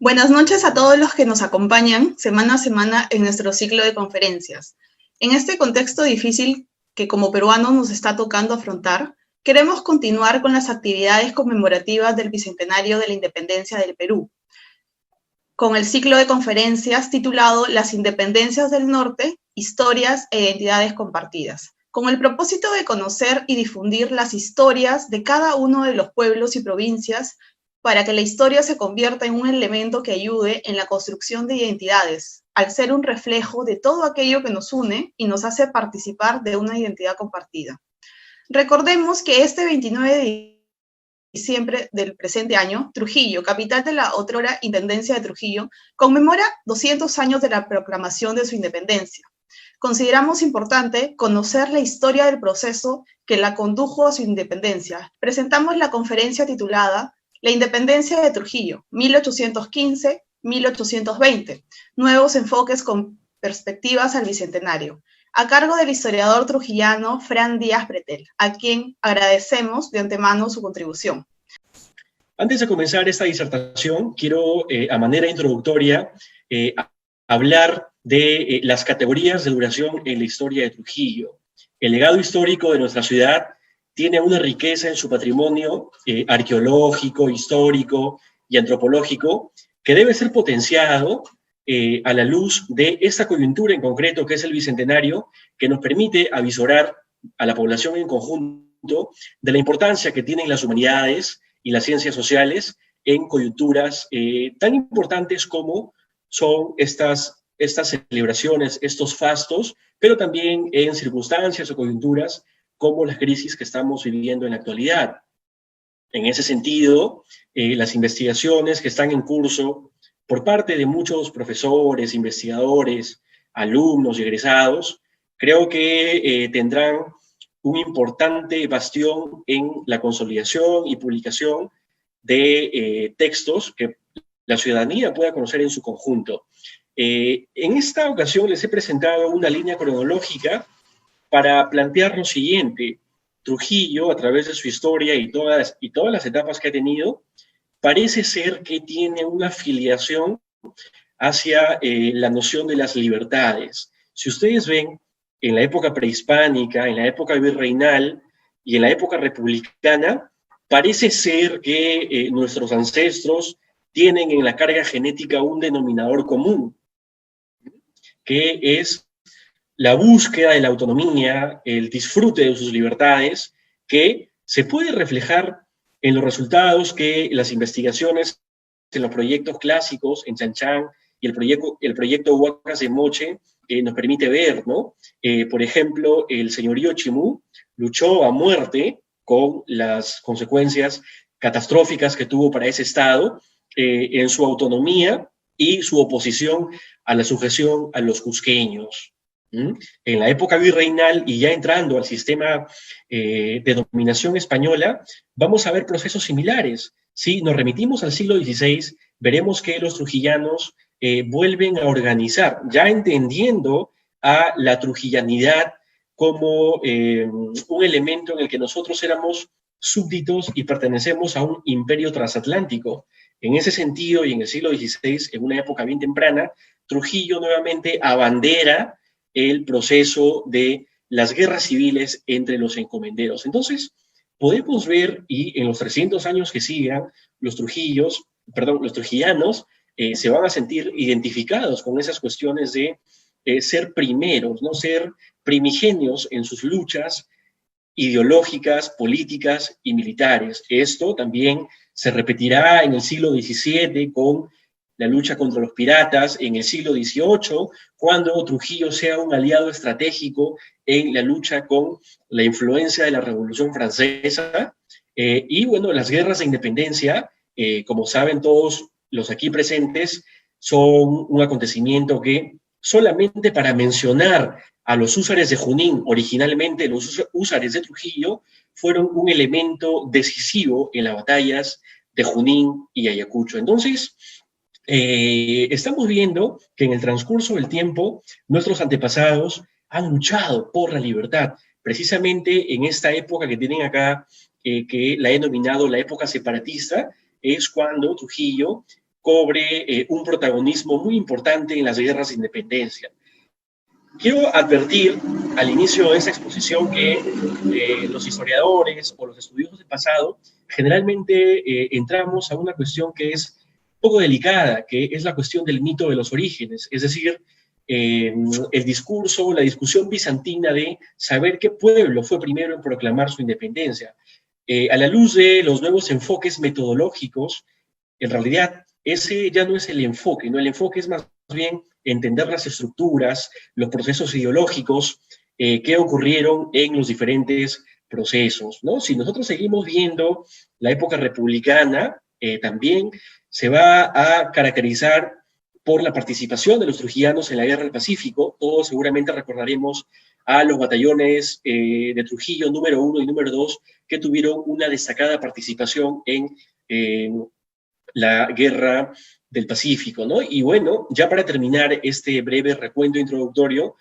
Buenas noches a todos los que nos acompañan semana a semana en nuestro ciclo de conferencias. En este contexto difícil que como peruanos nos está tocando afrontar, queremos continuar con las actividades conmemorativas del Bicentenario de la Independencia del Perú, con el ciclo de conferencias titulado Las Independencias del Norte, Historias e Identidades Compartidas, con el propósito de conocer y difundir las historias de cada uno de los pueblos y provincias para que la historia se convierta en un elemento que ayude en la construcción de identidades, al ser un reflejo de todo aquello que nos une y nos hace participar de una identidad compartida. Recordemos que este 29 de diciembre del presente año, Trujillo, capital de la otrora Intendencia de Trujillo, conmemora 200 años de la proclamación de su independencia. Consideramos importante conocer la historia del proceso que la condujo a su independencia. Presentamos la conferencia titulada La Independencia de Trujillo, 1815-1820, nuevos enfoques con perspectivas al Bicentenario, a cargo del historiador trujillano Fran Díaz Pretel, a quien agradecemos de antemano su contribución. Antes de comenzar esta disertación, quiero, a manera introductoria, hablar de las categorías de duración en la historia de Trujillo. El legado histórico de nuestra ciudad tiene una riqueza en su patrimonio arqueológico, histórico y antropológico que debe ser potenciado a la luz de esta coyuntura en concreto, que es el Bicentenario, que nos permite avisorar a la población en conjunto de la importancia que tienen las humanidades y las ciencias sociales en coyunturas tan importantes como son estas celebraciones, estos fastos, pero también en circunstancias o coyunturas como las crisis que estamos viviendo en la actualidad. En ese sentido, las investigaciones que están en curso por parte de muchos profesores, investigadores, alumnos y egresados, creo que tendrán un importante bastión en la consolidación y publicación de textos que la ciudadanía pueda conocer en su conjunto. En esta ocasión les he presentado una línea cronológica para plantear lo siguiente. Trujillo, a través de su historia y todas las etapas que ha tenido, parece ser que tiene una filiación hacia la noción de las libertades. Si ustedes ven, en la época prehispánica, en la época virreinal y en la época republicana, parece ser que nuestros ancestros tienen en la carga genética un denominador común, que es la búsqueda de la autonomía, el disfrute de sus libertades, que se puede reflejar en los resultados que las investigaciones en los proyectos clásicos, en Chan Chan y el proyecto Huacas de Moche, nos permite ver, ¿no? Por ejemplo, el señorío Chimú luchó a muerte con las consecuencias catastróficas que tuvo para ese estado en su autonomía y su oposición a la sujeción a los cusqueños. En la época virreinal y ya entrando al sistema de dominación española, vamos a ver procesos similares. Si nos remitimos al siglo XVI, veremos que los trujillanos vuelven a organizar, ya entendiendo a la trujillanidad como un elemento en el que nosotros éramos súbditos y pertenecemos a un imperio transatlántico. En ese sentido, y en el siglo XVI, en una época bien temprana, Trujillo nuevamente abandera el proceso de las guerras civiles entre los encomenderos. Entonces, podemos ver, y en los 300 años que sigan, los trujillanos se van a sentir identificados con esas cuestiones de ser primeros, ¿no? Ser primigenios en sus luchas ideológicas, políticas y militares. Esto también se repetirá en el siglo XVII con la lucha contra los piratas, en el siglo XVIII, cuando Trujillo sea un aliado estratégico en la lucha con la influencia de la Revolución Francesa, y bueno, las guerras de independencia, como saben todos los aquí presentes, son un acontecimiento que solamente para mencionar a los húsares de Junín, originalmente los húsares de Trujillo, fueron un elemento decisivo en las batallas de Junín y Ayacucho. Entonces, estamos viendo que en el transcurso del tiempo nuestros antepasados han luchado por la libertad, precisamente en esta época que tienen acá, que la he denominado la época separatista, es cuando Trujillo cobre un protagonismo muy importante en las guerras de independencia. Quiero advertir al inicio de esta exposición que los historiadores o los estudiosos del pasado generalmente entramos a una cuestión que es un poco delicada, que es la cuestión del mito de los orígenes, es decir, el discurso, la discusión bizantina de saber qué pueblo fue primero en proclamar su independencia. A la luz de los nuevos enfoques metodológicos, en realidad ese ya no es el enfoque, ¿no? El enfoque es más bien entender las estructuras, los procesos ideológicos que ocurrieron en los diferentes procesos, ¿no? Si nosotros seguimos viendo la época republicana, también se va a caracterizar por la participación de los trujillanos en la Guerra del Pacífico. Todos seguramente recordaremos a los batallones de Trujillo número 1 y número 2 que tuvieron una destacada participación en la Guerra del Pacífico, ¿no? Y bueno, ya para terminar este breve recuento introductorio,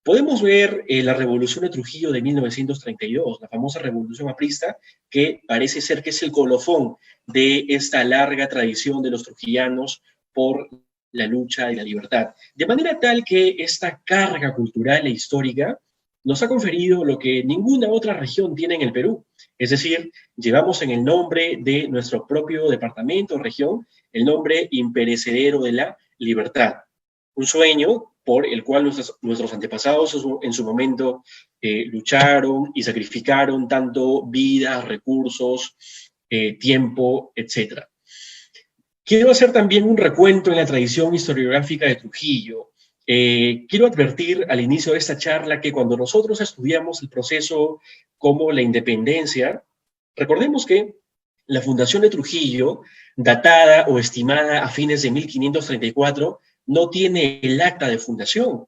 podemos ver la Revolución de Trujillo de 1932, la famosa Revolución Aprista, que parece ser que es el colofón de esta larga tradición de los trujillanos por la lucha y la libertad. De manera tal que esta carga cultural e histórica nos ha conferido lo que ninguna otra región tiene en el Perú. Es decir, llevamos en el nombre de nuestro propio departamento o región el nombre imperecedero de la libertad. Un sueño por el cual nuestros antepasados en su momento lucharon y sacrificaron tanto vidas, recursos, tiempo, etc. Quiero hacer también un recuento en la tradición historiográfica de Trujillo. Quiero advertir al inicio de esta charla que cuando nosotros estudiamos el proceso como la independencia, recordemos que la fundación de Trujillo, datada o estimada a fines de 1534, no tiene el acta de fundación.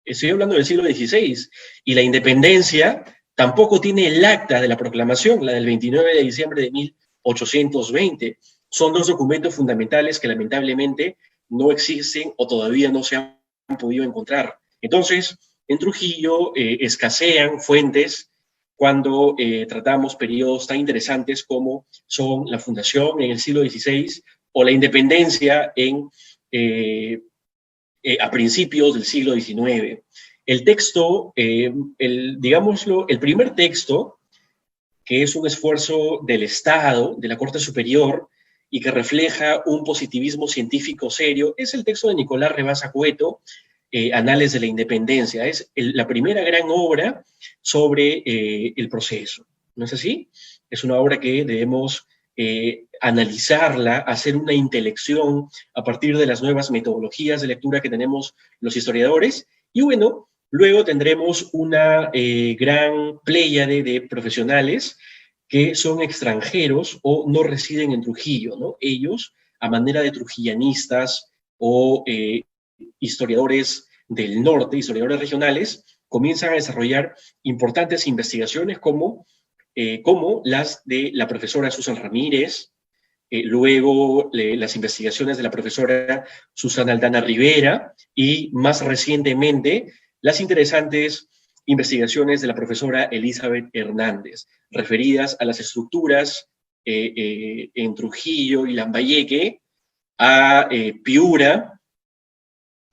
Estoy hablando del siglo XVI. Y la independencia tampoco tiene el acta de la proclamación, la del 29 de diciembre de 1820. Son dos documentos fundamentales que lamentablemente no existen o todavía no se han podido encontrar. Entonces, en Trujillo escasean fuentes cuando tratamos periodos tan interesantes como son la fundación en el siglo XVI o la independencia a principios del siglo XIX. El texto, digámoslo, el primer texto, que es un esfuerzo del Estado, de la Corte Superior, y que refleja un positivismo científico serio, es el texto de Nicolás Rebasa Cueto, Anales de la Independencia. Es la primera gran obra sobre el proceso, ¿no es así? Es una obra que debemos analizarla, hacer una intelección a partir de las nuevas metodologías de lectura que tenemos los historiadores, y bueno, luego tendremos una gran pléyade de profesionales que son extranjeros o no residen en Trujillo, ¿no? Ellos, a manera de trujillanistas o historiadores del norte, historiadores regionales, comienzan a desarrollar importantes investigaciones como las de la profesora Susan Ramírez, luego las investigaciones de la profesora Susana Aldana Rivera y más recientemente las interesantes investigaciones de la profesora Elizabeth Hernández, referidas a las estructuras en Trujillo y Lambayeque, a Piura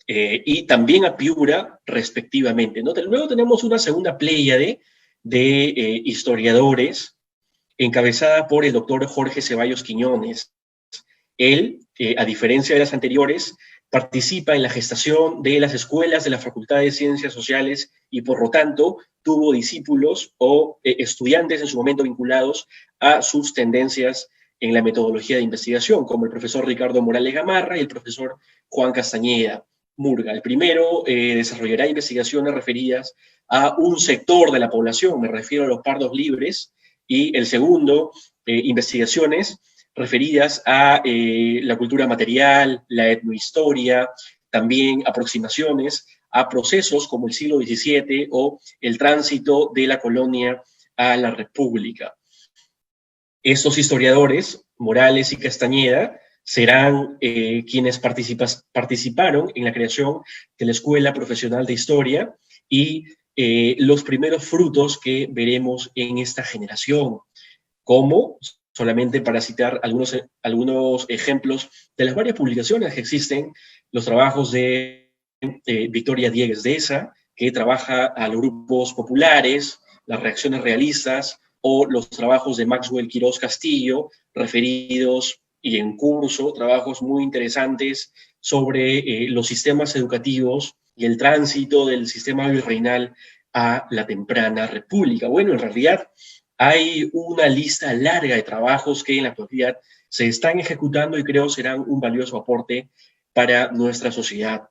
y también a Piura respectivamente, ¿no? Luego tenemos una segunda pléyade de historiadores encabezada por el doctor Jorge Ceballos Quiñones. Él, a diferencia de las anteriores, participa en la gestación de las escuelas de la Facultad de Ciencias Sociales y por lo tanto tuvo discípulos o estudiantes en su momento vinculados a sus tendencias en la metodología de investigación, como el profesor Ricardo Morales Gamarra y el profesor Juan Castañeda Murga. El primero desarrollará investigaciones referidas a un sector de la población, me refiero a los pardos libres, y el segundo, investigaciones referidas a la cultura material, la etnohistoria, también aproximaciones a procesos como el siglo XVII o el tránsito de la colonia a la república. Estos historiadores, Morales y Castañeda, serán quienes participaron en la creación de la Escuela Profesional de Historia y los primeros frutos que veremos en esta generación, como solamente para citar algunos ejemplos de las varias publicaciones que existen, los trabajos de Victoria Diegues de Esa, que trabaja a los grupos populares, las reacciones realistas, o los trabajos de Maxwell Quiroz Castillo, referidos y en curso, trabajos muy interesantes sobre los sistemas educativos y el tránsito del sistema virreinal a la temprana república. Bueno, en realidad hay una lista larga de trabajos que en la actualidad se están ejecutando y creo serán un valioso aporte para nuestra sociedad.